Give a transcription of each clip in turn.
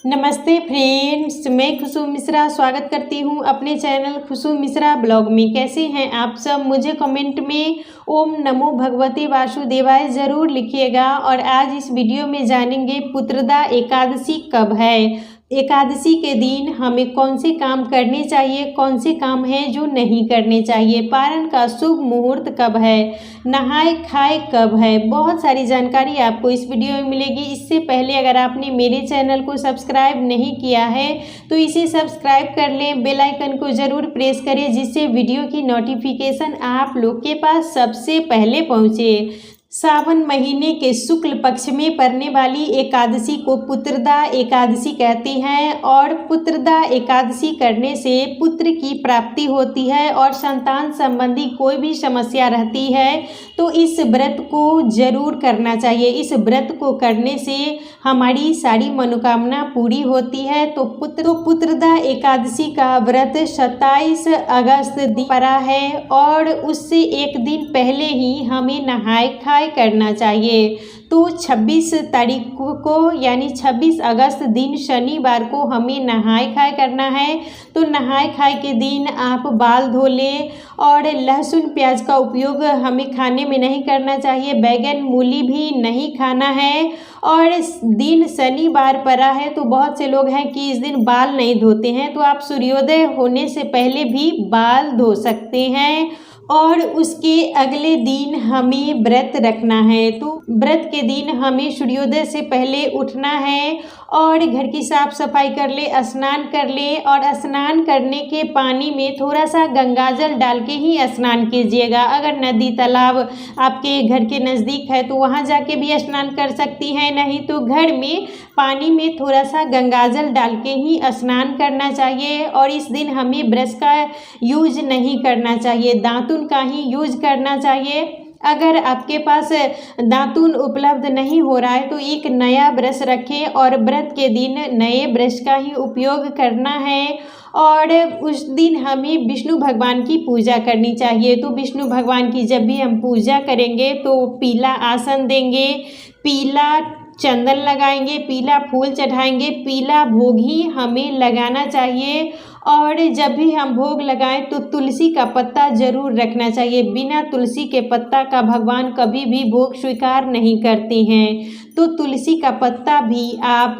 नमस्ते फ्रेंड्स, मैं खुशबू मिश्रा स्वागत करती हूं अपने चैनल खुशबू मिश्रा ब्लॉग में। कैसे हैं आप सब? मुझे कमेंट में ओम नमो भगवते वासुदेवाय ज़रूर लिखिएगा। और आज इस वीडियो में जानेंगे पुत्रदा एकादशी कब है। एकादशी के दिन हमें कौन से काम करने चाहिए, कौन से काम हैं जो नहीं करने चाहिए, पारण का शुभ मुहूर्त कब है, नहाए खाए कब है। बहुत सारी जानकारी आपको इस वीडियो में मिलेगी। इससे पहले अगर आपने मेरे चैनल को सब्सक्राइब नहीं किया है तो इसे सब्सक्राइब कर लें, बेल आइकन को ज़रूर प्रेस करें जिससे वीडियो की नोटिफिकेशन आप लोग के पास सबसे पहले पहुँचे। सावन महीने के शुक्ल पक्ष में पड़ने वाली एकादशी को पुत्रदा एकादशी कहते हैं। और पुत्रदा एकादशी करने से पुत्र की प्राप्ति होती है और संतान संबंधी कोई भी समस्या रहती है तो इस व्रत को जरूर करना चाहिए। इस व्रत को करने से हमारी सारी मनोकामना पूरी होती है। तो पुत्रदा एकादशी का व्रत 27 अगस्त पड़ा है और उससे एक दिन पहले ही हमें नहाए खाए करना चाहिए। तो 26 तारीख को यानी 26 अगस्त दिन शनिवार को हमें नहाए खाए करना है। तो नहाए खाए के दिन आप बाल धो लें और लहसुन प्याज का उपयोग हमें खाने में नहीं करना चाहिए। बैगन मूली भी नहीं खाना है। और इस दिन शनिवार पड़ा है तो बहुत से लोग हैं कि इस दिन बाल नहीं धोते हैं, तो आप सूर्योदय होने से पहले भी बाल धो सकते हैं। और उसके अगले दिन हमें व्रत रखना है। तो व्रत के दिन हमें सूर्योदय से पहले उठना है और घर की साफ सफाई कर ले, स्नान कर ले। और स्नान करने के पानी में थोड़ा सा गंगाजल डाल के ही स्नान कीजिएगा। अगर नदी तालाब आपके घर के नज़दीक है तो वहाँ जाके भी स्नान कर सकती हैं, नहीं तो घर में पानी में थोड़ा सा गंगाजल डाल के ही स्नान करना चाहिए। और इस दिन हमें ब्रश का यूज नहीं करना चाहिए, दातुन का ही यूज करना चाहिए। अगर आपके पास दातुन उपलब्ध नहीं हो रहा है तो एक नया ब्रश रखें और व्रत के दिन नए ब्रश का ही उपयोग करना है। और उस दिन हमें विष्णु भगवान की पूजा करनी चाहिए। तो विष्णु भगवान की जब भी हम पूजा करेंगे तो पीला आसन देंगे, पीला चंदन लगाएंगे, पीला फूल चढ़ाएंगे, पीला भोग ही हमें लगाना चाहिए। और जब भी हम भोग लगाएं तो तुलसी का पत्ता जरूर रखना चाहिए। बिना तुलसी के पत्ता का भगवान कभी भी भोग स्वीकार नहीं करते हैं। तो तुलसी का पत्ता भी आप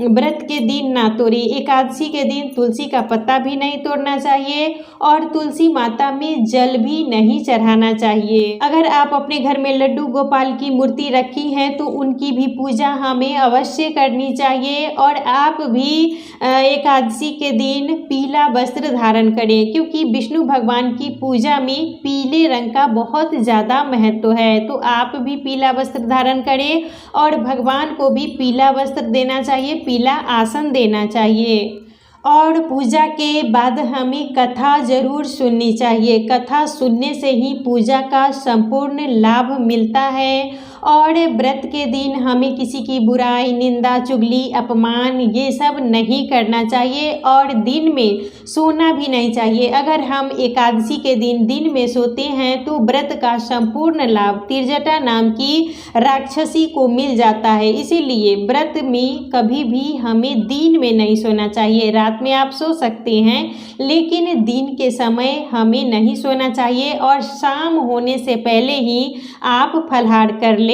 व्रत के दिन ना तोड़ें। एकादशी के दिन तुलसी का पत्ता भी नहीं तोड़ना चाहिए और तुलसी माता में जल भी नहीं चढ़ाना चाहिए। अगर आप अपने घर में लड्डू गोपाल की मूर्ति रखी हैं तो उनकी भी पूजा हमें अवश्य करनी चाहिए। और आप भी एकादशी के दिन पीला वस्त्र धारण करें, क्योंकि विष्णु भगवान की पूजा में पीले रंग का बहुत ज़्यादा महत्व है। तो आप भी पीला वस्त्र धारण करें और भगवान को भी पीला वस्त्र देना चाहिए, पीला आसन देना चाहिए। और पूजा के बाद हमें कथा जरूर सुननी चाहिए। कथा सुनने से ही पूजा का संपूर्ण लाभ मिलता है। और व्रत के दिन हमें किसी की बुराई, निंदा, चुगली, अपमान ये सब नहीं करना चाहिए। और दिन में सोना भी नहीं चाहिए। अगर हम एकादशी के दिन में सोते हैं तो व्रत का संपूर्ण लाभ तिरजटा नाम की राक्षसी को मिल जाता है। इसीलिए व्रत में कभी भी हमें दिन में नहीं सोना चाहिए। रात में आप सो सकते हैं लेकिन दिन के समय हमें नहीं सोना चाहिए। और शाम होने से पहले ही आप फलाहार कर ले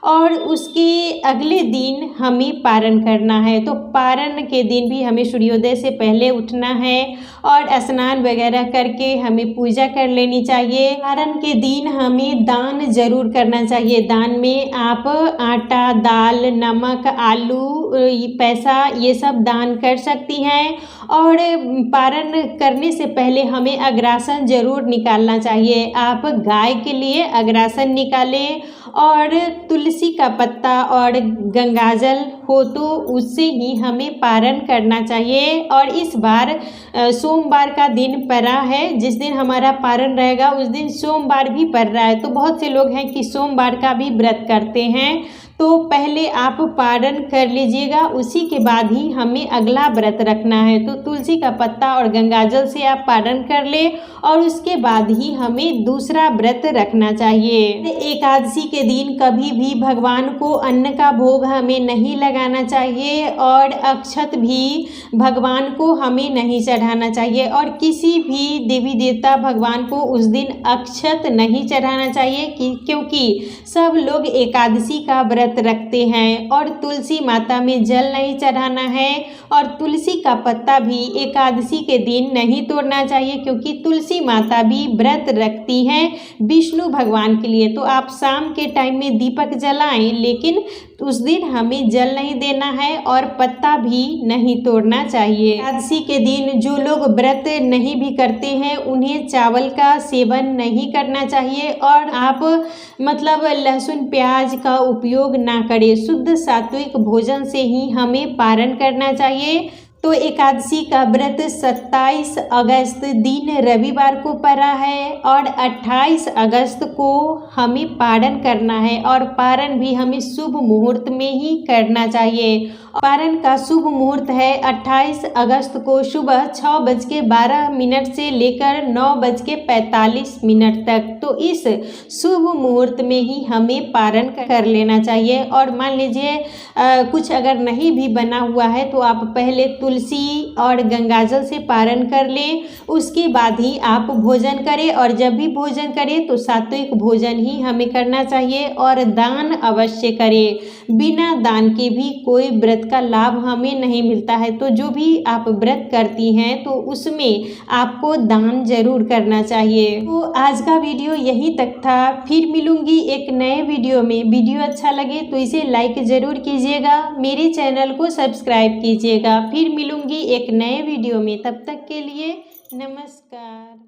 और उसके अगले दिन हमें पारण करना है। तो पारण के दिन भी हमें सूर्योदय से पहले उठना है और स्नान वगैरह करके हमें पूजा कर लेनी चाहिए। पारण के दिन हमें दान जरूर करना चाहिए। दान में आप आटा, दाल, नमक, आलू, पैसा ये सब दान कर सकती हैं। और पारण करने से पहले हमें अग्रासन जरूर निकालना चाहिए। आप गाय के लिए अग्रासन निकालें और तुलसी का पत्ता और गंगाजल हो तो उससे ही हमें पारण करना चाहिए। और इस बार सोमवार का दिन पड़ा है, जिस दिन हमारा पारण रहेगा उस दिन सोमवार भी पड़ रहा है। तो बहुत से लोग हैं कि सोमवार का भी व्रत करते हैं। तो पहले आप पारण कर लीजिएगा, उसी के बाद ही हमें अगला व्रत रखना है। तो तुलसी का पत्ता और गंगाजल से आप पारण कर ले और उसके बाद ही हमें दूसरा व्रत रखना चाहिए। एकादशी के दिन कभी भी भगवान को अन्न का भोग हमें नहीं लगाना चाहिए और अक्षत भी भगवान को हमें नहीं चढ़ाना चाहिए और किसी भी देवी देवता भगवान को उस दिन अक्षत नहीं चढ़ाना चाहिए क्योंकि सब लोग एकादशी का व्रत रखते हैं और तुलसी माता में जल नहीं चढ़ाना है और तुलसी का पत्ता भी एकादशी के दिन नहीं तोड़ना चाहिए क्योंकि तुलसी माता भी व्रत रखती हैं विष्णु भगवान के लिए। तो आप शाम के टाइम में दीपक जलाएं, लेकिन उस दिन हमें जल नहीं देना है और पत्ता भी नहीं तोड़ना चाहिए। एकादशी के दिन जो लोग व्रत नहीं भी करते हैं उन्हें चावल का सेवन नहीं करना चाहिए और आप मतलब लहसुन प्याज का उपयोग ना करें। शुद्ध सात्विक भोजन से ही हमें पारण करना चाहिए। तो एकादशी का व्रत 27 अगस्त दिन रविवार को पड़ा है और 28 अगस्त को हमें पारण करना है और पारण भी हमें शुभ मुहूर्त में ही करना चाहिए। पारण का शुभ मुहूर्त है 28 अगस्त को सुबह 6:12 से लेकर 9:45 तक। तो इस शुभ मुहूर्त में ही हमें पारण कर लेना चाहिए। और मान लीजिए कुछ अगर नहीं भी बना हुआ है तो आप पहले तुलसी और गंगाजल से पारण कर लें, उसके बाद ही आप भोजन करें और जब भी भोजन करें तो सात्विक भोजन ही हमें करना चाहिए और दान अवश्य करें। बिना दान के भी कोई व्रत का लाभ हमें नहीं मिलता है। तो जो भी आप व्रत करती हैं तो उसमें आपको दान जरूर करना चाहिए। तो आज का वीडियो यहीं तक था, फिर मिलूंगी एक नए वीडियो में। वीडियो अच्छा लगे तो इसे लाइक ज़रूर कीजिएगा, मेरे चैनल को सब्सक्राइब कीजिएगा। फिर मिलूंगी एक नए वीडियो में, तब तक के लिए नमस्कार।